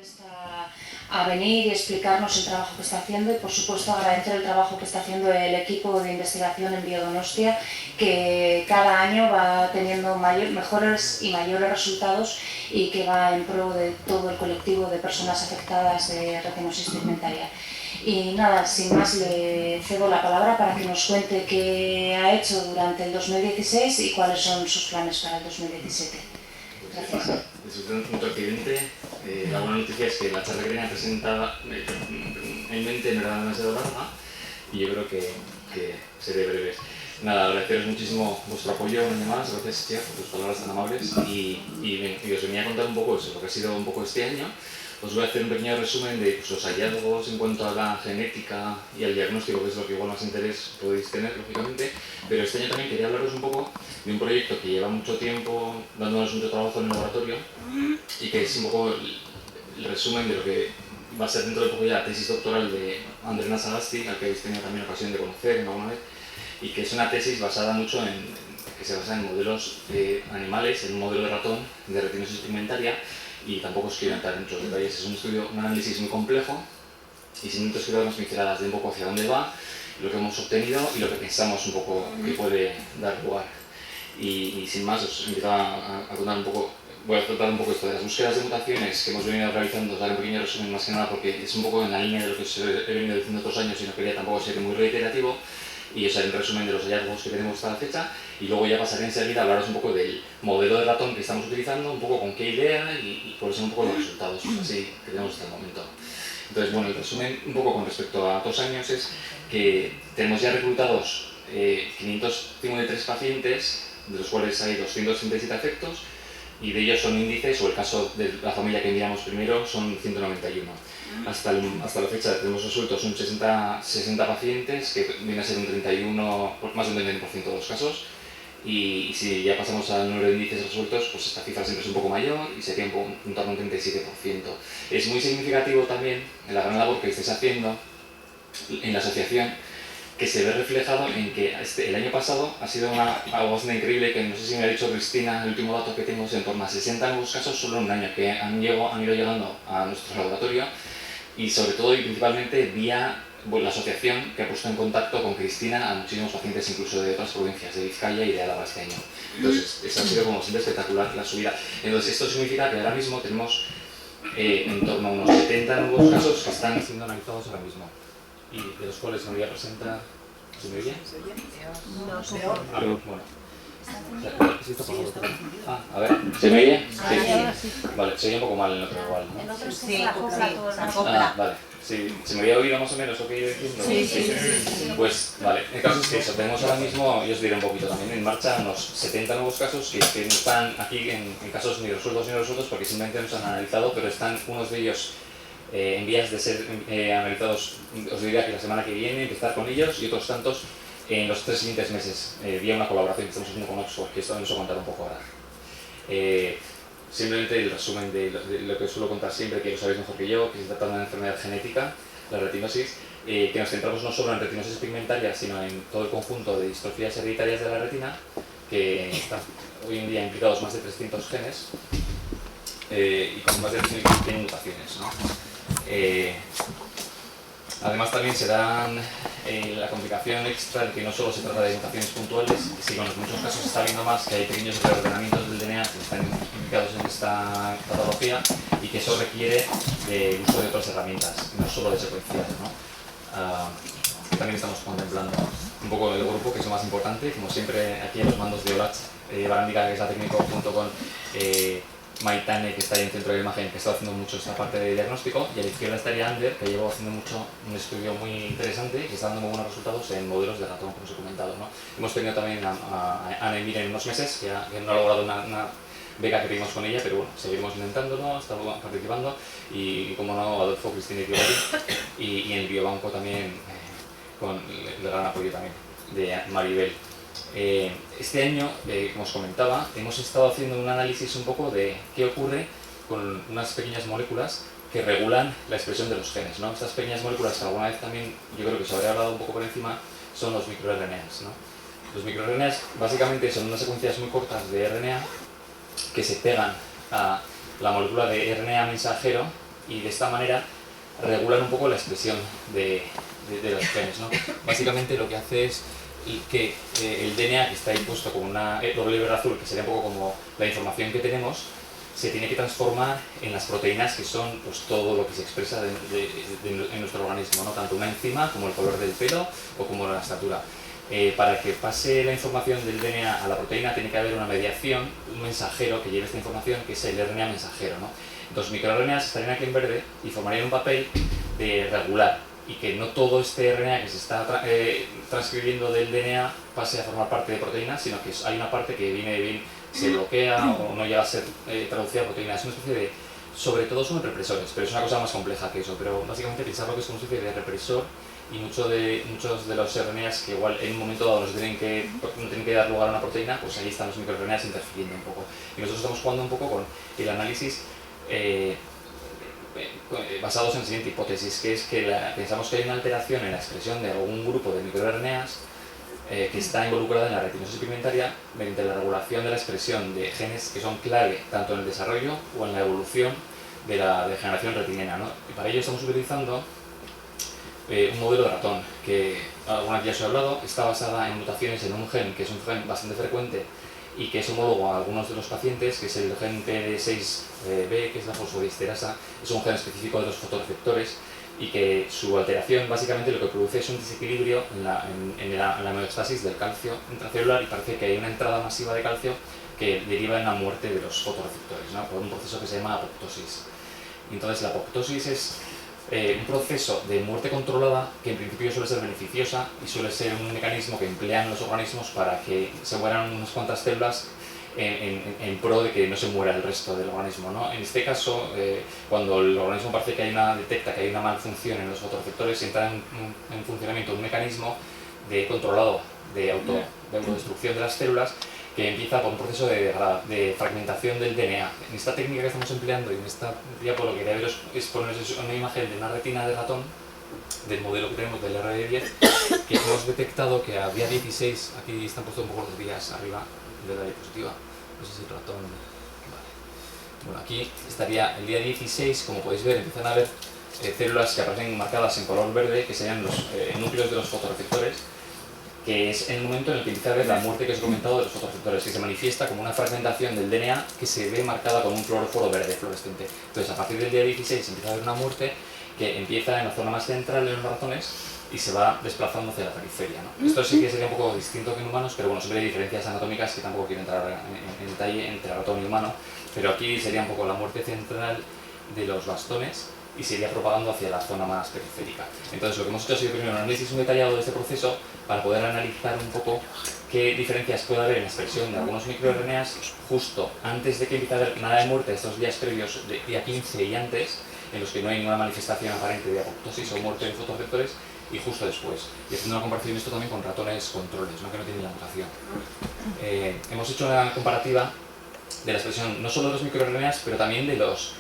presta a venir y explicarnos el trabajo que está haciendo y, por supuesto, agradecer el trabajo que está haciendo el equipo de investigación en Biodonostia, que cada año va teniendo mejores y mayores resultados y que va en pro de todo el colectivo de personas afectadas de retinosis pigmentaria. Y nada, sin más, le cedo la palabra para que nos cuente qué ha hecho durante el 2016 y cuáles son sus planes para el 2017. Gracias. Después de otro accidente, la buena noticia es que la charla que tenía presentada en mente no era demasiado larga y yo creo que seré breve. Nada, agradeceros muchísimo vuestro apoyo un año más, gracias Chia por tus palabras tan amables y os venía a contar un poco eso, lo que ha sido un poco este año. Os voy a hacer un pequeño resumen de los hallazgos en cuanto a la genética y al diagnóstico, que es lo que igual más interés podéis tener, lógicamente, pero este año también quería hablaros un poco de un proyecto que lleva mucho tiempo dándonos mucho trabajo en el laboratorio y que es un poco el resumen de lo que va a ser dentro de poco ya la tesis doctoral de Andrena Sagasti, al que habéis tenido también ocasión de conocer alguna vez, y que es una tesis basada mucho que se basa en modelos animales, en un modelo de ratón de retinosis pigmentaria. Y tampoco os quiero entrar en muchos detalles, es un análisis muy complejo y simplemente os quiero dar unas pinceladas de un poco hacia dónde va, lo que hemos obtenido y lo que pensamos un poco que puede dar lugar. Y sin más, os invito a contar un poco, voy a tratar un poco esto de las búsquedas de mutaciones que hemos venido realizando, os daré un pequeño resumen más que nada porque es un poco en la línea de lo que os he venido diciendo otros años y no quería tampoco ser muy reiterativo. Y os haré un resumen de los hallazgos que tenemos hasta la fecha y luego ya pasaré enseguida a hablaros un poco del modelo de ratón que estamos utilizando, un poco con qué idea y cuáles son un poco los resultados así que tenemos hasta el momento. Entonces, bueno, el resumen un poco con respecto a 2 años es que tenemos ya reclutados 553 pacientes, de los cuales hay 237 afectos y de ellos son índices, o el caso de la familia que miramos primero, son 191. Hasta la fecha tenemos resueltos un 60 pacientes, que viene a ser un 31, más de un 31% de los casos. Y si ya pasamos al número de índices resueltos, pues esta cifra siempre es un poco mayor y sería un torno a un 37%. Es muy significativo también en la gran labor que estáis haciendo en la asociación, que se ve reflejado en que el año pasado ha sido algo bastante increíble, que no sé si me ha dicho Cristina, el último dato que tengo es en torno a 60 nuevos casos solo en un año que han ido llegando a nuestro laboratorio y sobre todo y principalmente vía la asociación que ha puesto en contacto con Cristina a muchísimos pacientes incluso de otras provincias, de Vizcaya y de Álava este año. Entonces, esa ha sido como siempre espectacular la subida. Entonces, esto significa que ahora mismo tenemos en torno a unos 70 nuevos casos que están siendo analizados ahora mismo. Y de los cuales me voy a presentar. ¿Se me oye? No, peor. Bueno. A ver, ¿se me oye? Sí. Vale, se oye un poco mal en el otro igual, ¿no? En otros sí, se acopla. Vale. Sí, ¿se me había oído más o menos lo que he ido diciendo? Sí. Pues vale, el caso es que eso, tenemos ahora mismo, y os diré un poquito también, en marcha unos 70 nuevos casos que no están aquí en casos ni resueltos porque simplemente no se han analizado, pero están unos de ellos en vías de ser analizados, os diría que la semana que viene, empezar con ellos, y otros tantos en los 3 siguientes meses, vía una colaboración que estamos haciendo con Oxford, que esto nos voy a contar un poco ahora. Simplemente el resumen de lo que suelo contar siempre, que lo sabéis mejor que yo, que se trata de una enfermedad genética, la retinosis, que nos centramos no solo en retinosis pigmentaria, sino en todo el conjunto de distrofías hereditarias de la retina, que están hoy en día implicados más de 300 genes y con más de 100 mutaciones, ¿no? Además también se dan la complicación extra de que no solo se trata de mutaciones puntuales, sino en muchos casos se está viendo más que hay pequeños reordenamientos del DNA que están implicados en esta patología y que eso requiere del uso de otras herramientas, no solo de secuenciar, ¿no? También estamos contemplando un poco el grupo, que es lo más importante, como siempre aquí en los mandos de Olach Barandica, que es la técnico, junto con Maitane, que está ahí en el centro de la imagen, que está haciendo mucho esta parte de diagnóstico, y a la izquierda estaría Ander, que lleva haciendo mucho un estudio muy interesante que está dando muy buenos resultados en modelos de ratón, como os he comentado, ¿no? Hemos tenido también a Ana Emir en unos meses, que no ha logrado una beca que pedimos con ella, pero bueno, seguimos intentándolo, estamos participando, y como no, Adolfo, Cristina y en el biobanco también, con el gran apoyo también de Maribel. Este año, como os comentaba, hemos estado haciendo un análisis un poco de qué ocurre con unas pequeñas moléculas que regulan la expresión de los genes, ¿no? Estas pequeñas moléculas que alguna vez también yo creo que os habré hablado un poco por encima son los microRNAs, ¿no? Los microRNAs básicamente son unas secuencias muy cortas de RNA que se pegan a la molécula de RNA mensajero y de esta manera regulan un poco la expresión de los genes, ¿no? Básicamente lo que hace es que el DNA, que está ahí puesto con una doble hebra azul, que sería un poco como la información que tenemos, se tiene que transformar en las proteínas, que son pues todo lo que se expresa en nuestro organismo, ¿no? Tanto una enzima como el color del pelo o como la estatura. Para que pase la información del DNA a la proteína tiene que haber una mediación, un mensajero que lleve esta información, que es el RNA mensajero, ¿no? Entonces microRNAs estarían aquí en verde y formarían un papel de regular, y que no todo este RNA que se está transcribiendo del DNA pase a formar parte de proteínas, sino que hay una parte que viene bien, se bloquea o no llega a ser traducida a proteínas. Es una especie de, sobre todo son represores, pero es una cosa más compleja que eso, pero básicamente pensarlo que es como una especie de represor, y muchos de los RNAs que igual en un momento dado no tienen que dar lugar a una proteína, pues ahí están los microRNAs interfiriendo un poco. Y nosotros estamos jugando un poco con el análisis basados en la siguiente hipótesis, que es que pensamos que hay una alteración en la expresión de algún grupo de microRNAs que está involucrada en la retinosis pigmentaria mediante la regulación de la expresión de genes que son clave tanto en el desarrollo o en la evolución de la degeneración retiniana, ¿no? Y para ello estamos utilizando un modelo de ratón que alguna vez ya os he hablado. Está basada en mutaciones en un gen que es un gen bastante frecuente y que es homólogo a algunos de los pacientes, que es el gen PD6B, que es la fosfodiesterasa. Es un gen específico de los fotorreceptores y que su alteración básicamente lo que produce es un desequilibrio en la homeostasis del calcio intracelular, y parece que hay una entrada masiva de calcio que deriva en la muerte de los fotorreceptores, ¿no? Por un proceso que se llama apoptosis. Entonces la apoptosis es un proceso de muerte controlada que en principio suele ser beneficiosa y suele ser un mecanismo que emplean los organismos para que se mueran unas cuantas células en pro de que no se muera el resto del organismo, ¿no? En este caso, cuando el organismo parece que detecta que hay una malfunción en los fotorreceptores, entra en funcionamiento un mecanismo controlado de autodestrucción de las células, que empieza por un proceso de fragmentación del DNA. En esta técnica que estamos empleando y en esta diapo lo que quería veros es poneros una imagen de una retina de ratón, del modelo que tenemos del RD10, que hemos detectado que a día 16, aquí están puestos un poco los días arriba de la diapositiva, no sé si el ratón... Vale. Bueno, aquí estaría el día 16, como podéis ver, empiezan a haber células que aparecen marcadas en color verde, que serían los núcleos de los fotorreceptores, que es el momento en el que empieza a haber la muerte que os he comentado de los fotorreceptores, que se manifiesta como una fragmentación del DNA que se ve marcada con un fluoróforo verde fluorescente. Entonces, a partir del día 16 empieza a haber una muerte que empieza en la zona más central de los ratones y se va desplazando hacia la periferia, ¿no? Esto sí que sería un poco distinto que en humanos, pero bueno, siempre hay diferencias anatómicas que tampoco quiero entrar en detalle entre ratón y humano, pero aquí sería un poco la muerte central de los bastones y se iría propagando hacia la zona más periférica. Entonces lo que hemos hecho ha sido primero un análisis muy detallado de este proceso para poder analizar un poco qué diferencias puede haber en la expresión de algunos microRNAs justo antes de que empiece a haber nada de muerte, estos días previos, de día 15 y antes, en los que no hay ninguna manifestación aparente de apoptosis o muerte de fotorreceptores, y justo después. Y haciendo una comparación esto también con ratones controles, ¿no? Que no tienen la mutación. Hemos hecho una comparativa de la expresión no solo de los microRNAs, pero también de los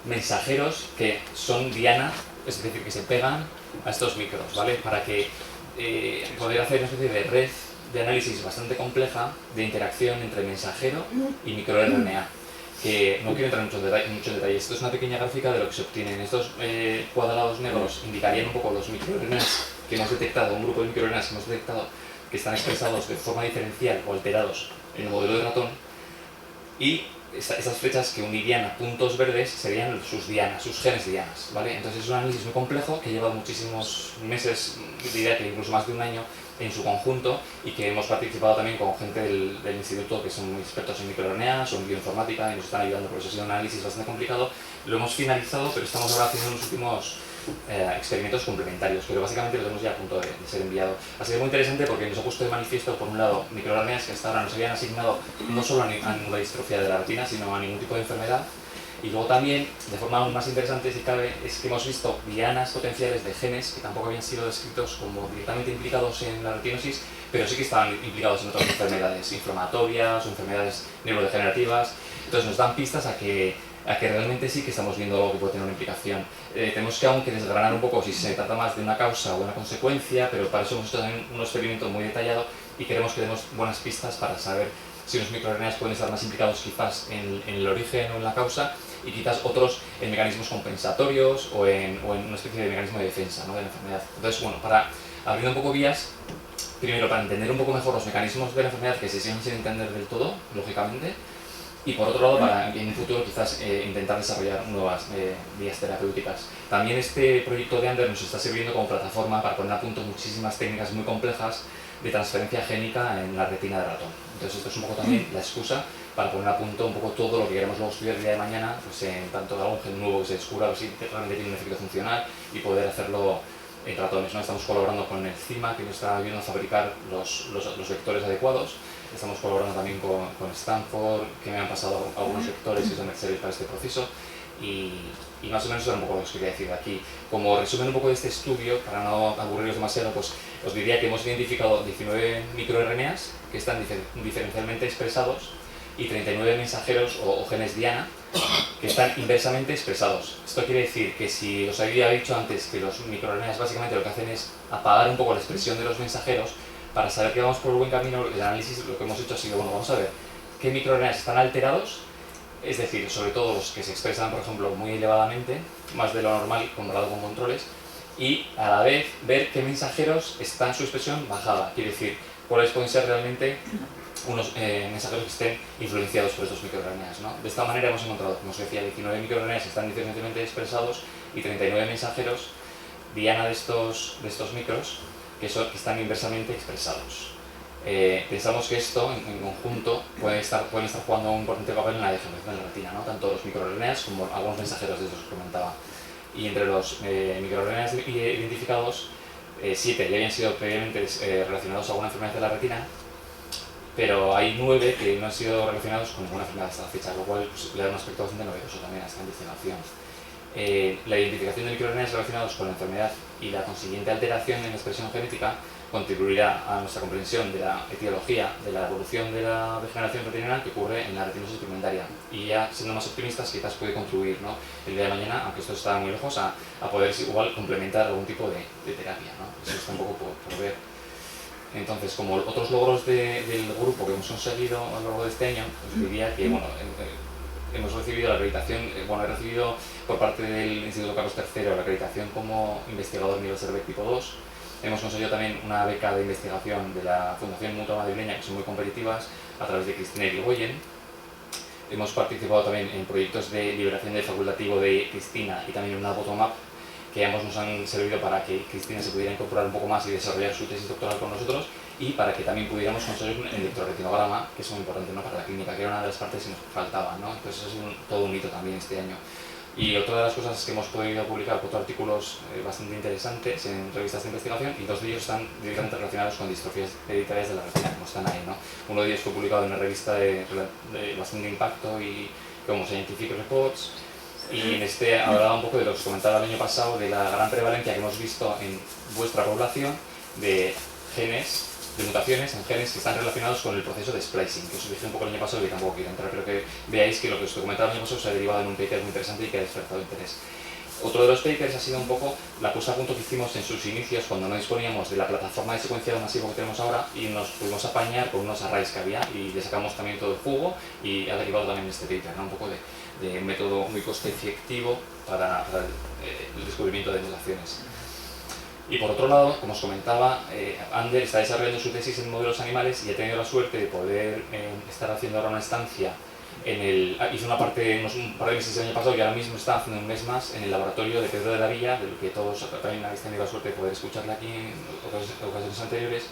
mensajeros que son diana, es decir, que se pegan a estos micros, ¿vale? Para que poder hacer una especie de red de análisis bastante compleja de interacción entre mensajero y microRNA, que no quiero entrar en muchos detalles. Esto es una pequeña gráfica de lo que se obtienen. Estos cuadrados negros indicarían un poco los microRNAs que hemos detectado, un grupo de microRNAs que hemos detectado que están expresados de forma diferencial o alterados en el modelo de ratón, y estas flechas que unirían a puntos verdes serían sus dianas, sus genes dianas, ¿vale? Entonces es un análisis muy complejo que lleva muchísimos meses, diría que incluso más de un año en su conjunto, y que hemos participado también con gente del instituto que son muy expertos en microRNAs o en bioinformática y nos están ayudando. Por eso ha sido un análisis bastante complicado. Lo hemos finalizado, pero estamos ahora haciendo unos últimos experimentos complementarios, pero básicamente lo tenemos ya a punto de ser enviado. Ha sido muy interesante porque nos ha puesto de manifiesto, por un lado, microRNAs que hasta ahora nos habían asignado no solo a ninguna distrofia de la retina, sino a ningún tipo de enfermedad. Y luego también, de forma aún más interesante si cabe, es que hemos visto dianas potenciales de genes que tampoco habían sido descritos como directamente implicados en la retinosis, pero sí que estaban implicados en otras enfermedades inflamatorias o enfermedades neurodegenerativas. Entonces nos dan pistas a que realmente sí que estamos viendo algo que puede tener una implicación. Tenemos que aún que desgranar un poco si se trata más de una causa o una consecuencia, pero para eso hemos hecho también un experimento muy detallado y queremos que demos buenas pistas para saber si unos microRNAs pueden estar más implicados quizás en el origen o en la causa, y quizás otros en mecanismos compensatorios o en una especie de mecanismo de defensa, ¿no?, de la enfermedad. Entonces, bueno, para abrir un poco vías, primero para entender un poco mejor los mecanismos de la enfermedad que se siguen sin entender del todo, lógicamente, y por otro lado para en un futuro quizás intentar desarrollar nuevas vías terapéuticas. También este proyecto de Ander nos está sirviendo como plataforma para poner a punto muchísimas técnicas muy complejas de transferencia génica en la retina de ratón. Entonces esto es un poco también la excusa para poner a punto un poco todo lo que queremos luego estudiar el día de mañana, pues en tanto algún gen nuevo que se descubra, a ver si realmente tiene un efecto funcional y poder hacerlo en ratones, ¿no? Estamos colaborando con el CIMA, que nos está ayudando a fabricar los vectores adecuados. Estamos colaborando también con Stanford, que me han pasado algunos vectores que son necesarios para este proceso. Y más o menos eso es un poco lo que os quería decir aquí. Como resumen un poco de este estudio, para no aburriros demasiado, pues os diría que hemos identificado 19 microRNAs que están diferencialmente expresados y 39 mensajeros o genes diana que están inversamente expresados. Esto quiere decir que si os había dicho antes que los microRNAs básicamente lo que hacen es apagar un poco la expresión de los mensajeros, para saber que vamos por el buen camino, el análisis lo que hemos hecho ha sido, bueno, vamos a ver qué microRNAs están alterados, es decir, sobre todo los que se expresan, por ejemplo, muy elevadamente, más de lo normal comparado con controles, y a la vez ver qué mensajeros están su expresión bajada, quiere decir, cuáles pueden ser realmente unos mensajeros que estén influenciados por estos microRNAs, ¿no? De esta manera hemos encontrado, como os decía, 19 microRNAs que están diferencialmente expresados y 39 mensajeros diana de estos micros que están inversamente expresados. Pensamos que esto, en conjunto, pueden estar jugando un importante papel en la degeneración de la retina, ¿no? Tanto los microRNAs como algunos mensajeros de esos que comentaba. Y entre los microRNAs identificados, 7 ya habían sido previamente relacionados a alguna enfermedad de la retina, pero hay 9 que no han sido relacionados con ninguna enfermedad hasta la fecha, lo cual pues, le da un aspecto bastante novedoso también a esta investigación. La identificación de microRNAs relacionados con la enfermedad y la consiguiente alteración en la expresión genética contribuirá a nuestra comprensión de la etiología de la evolución de la degeneración retinal que ocurre en la retinosis pigmentaria. Y ya siendo más optimistas, quizás puede contribuir, ¿no?, el día de mañana, aunque esto está muy lejos, a poder igual complementar algún tipo de terapia, ¿no? Eso está un poco por ver. Entonces, como otros logros del grupo que hemos conseguido a lo largo de este año, os diría que, bueno, hemos recibido la acreditación, he recibido por parte del Instituto Carlos III la acreditación como investigador nivel CERVEC tipo 2. Hemos conseguido también una beca de investigación de la Fundación Mutua Madrileña, que son muy competitivas, a través de Cristina Irigoyen. Hemos participado también en proyectos de liberación de facultativo de Cristina y también una bottom-up, que ambos nos han servido para que Cristina se pudiera incorporar un poco más y desarrollar su tesis doctoral con nosotros, y para que también pudiéramos conseguir un electroretinograma, que es muy importante, ¿no?, para la clínica, que era una de las partes que nos faltaba, ¿no? Entonces eso ha sido todo un hito también este año. Y otra de las cosas es que hemos podido publicar 4 artículos bastante interesantes en revistas de investigación, y 2 de ellos están directamente relacionados con distrofías hereditarias de la retina, como están ahí, ¿no? Uno de ellos fue publicado en una revista de bastante impacto y como Scientific Reports, y en este hablaba un poco de lo que os comentaba el año pasado, de la gran prevalencia que hemos visto en vuestra población de genes, de mutaciones en genes que están relacionados con el proceso de splicing, que os dije un poco el año pasado y tampoco quiero entrar, pero que veáis que lo que os comentaba el año pasado se ha derivado en un paper muy interesante y que ha despertado interés. Otro de los papers ha sido un poco la puesta a punto que hicimos en sus inicios cuando no disponíamos de la plataforma de secuenciado masivo que tenemos ahora, y nos pudimos apañar con unos arrays que había y le sacamos también todo el jugo, y ha derivado también este paper, ¿no?, un poco de método muy coste efectivo para el descubrimiento de mutaciones. Y por otro lado, como os comentaba, Ander está desarrollando su tesis en modelos animales y ha tenido la suerte de poder estar haciendo ahora una estancia hizo una parte un par de meses el año pasado, y ahora mismo está haciendo un mes más en el laboratorio de Pedro de la Villa, del que todos también habéis tenido la suerte de poder escucharle aquí en ocasiones anteriores,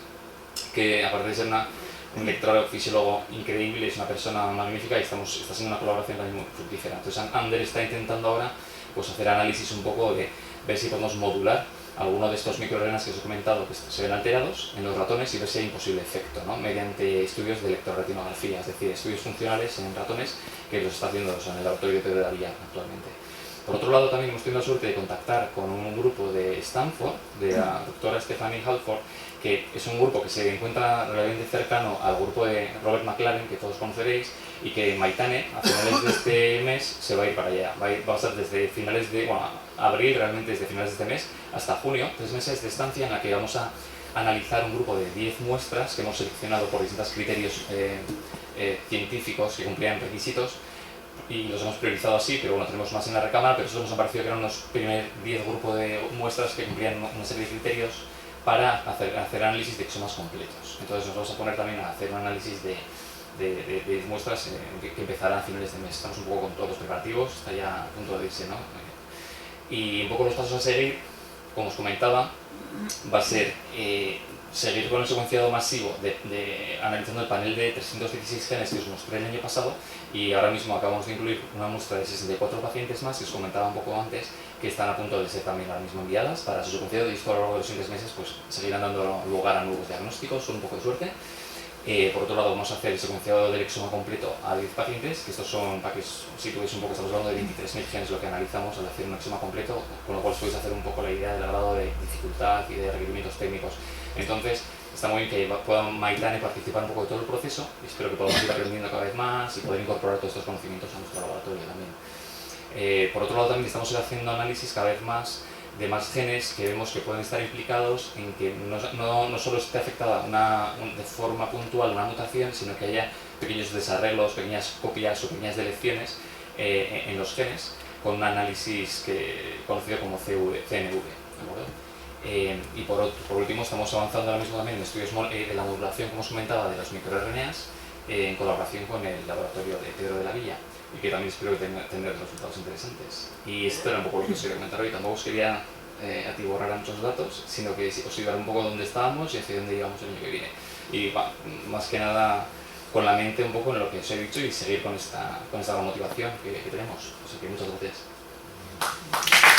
que aparte de ser un electrofisiólogo increíble, es una persona magnífica y está siendo una colaboración también muy fructífera. Entonces Ander está intentando ahora pues hacer análisis un poco de ver si podemos modular alguno de estos microRNAs que os he comentado que se ven alterados en los ratones y ver si hay un posible efecto, ¿no?, mediante estudios de electroretinografía, es decir, estudios funcionales en ratones que los está haciendo en el laboratorio de Pedro de la Villa actualmente. Por otro lado, también hemos tenido la suerte de contactar con un grupo de Stanford, de la doctora Stephanie Halford, que es un grupo que se encuentra relativamente cercano al grupo de Robert McLaren, que todos conoceréis, y que Maitane, a finales de este mes, se va a ir para allá. Va a estar desde finales de, abril, realmente desde finales de este mes, hasta junio, 3 meses de estancia en la que vamos a analizar un grupo de 10 muestras que hemos seleccionado por distintos criterios científicos que cumplían requisitos y los hemos priorizado así, pero bueno, tenemos más en la recámara, pero eso nos ha parecido que eran los primeros 10 grupos de muestras que cumplían una serie de criterios para hacer análisis de exomas completos. Entonces nos vamos a poner también a hacer un análisis de muestras que empezarán a finales de mes. Estamos un poco con todos los preparativos, está ya a punto de irse, ¿no? Y un poco los pasos a seguir, como os comentaba, va a ser seguir con el secuenciado masivo analizando el panel de 316 genes que os mostré el año pasado, y ahora mismo acabamos de incluir una muestra de 64 pacientes más que os comentaba un poco antes, que están a punto de ser también ahora mismo enviadas para su secuenciado, y esto a lo largo de los siguientes meses pues seguirán dando lugar a nuevos diagnósticos con un poco de suerte. Por otro lado, vamos a hacer el secuenciado del exoma completo a 10 pacientes, que estos son, para que os situéis un poco, estamos hablando de 23.000 genes lo que analizamos al hacer un exoma completo, con lo cual os podéis hacer un poco la idea del grado de dificultad y de requerimientos técnicos. Entonces, está muy bien que pueda Maitane participar un poco de todo el proceso, y espero que podamos ir aprendiendo cada vez más y poder incorporar todos estos conocimientos a nuestro laboratorio también. Por otro lado, también estamos haciendo análisis cada vez más de más genes que vemos que pueden estar implicados en que no solo esté afectada de forma puntual una mutación, sino que haya pequeños desarreglos, pequeñas copias o pequeñas deleciones en los genes, con un análisis conocido como CNV. ¿De acuerdo? Y por último, estamos avanzando ahora mismo también en estudios de la modulación, como os comentaba, de los microRNAs, en colaboración con el laboratorio de Pedro de la Villa, y que también espero que tener resultados interesantes. Y esto era un poco lo que os quería comentar hoy. Tampoco os quería atiborrar a muchos datos, sino que os iba a dar un poco dónde estábamos y hacia dónde íbamos el año que viene. Y más que nada con la mente un poco en lo que os he dicho y seguir con esta motivación que tenemos. Así que muchas gracias.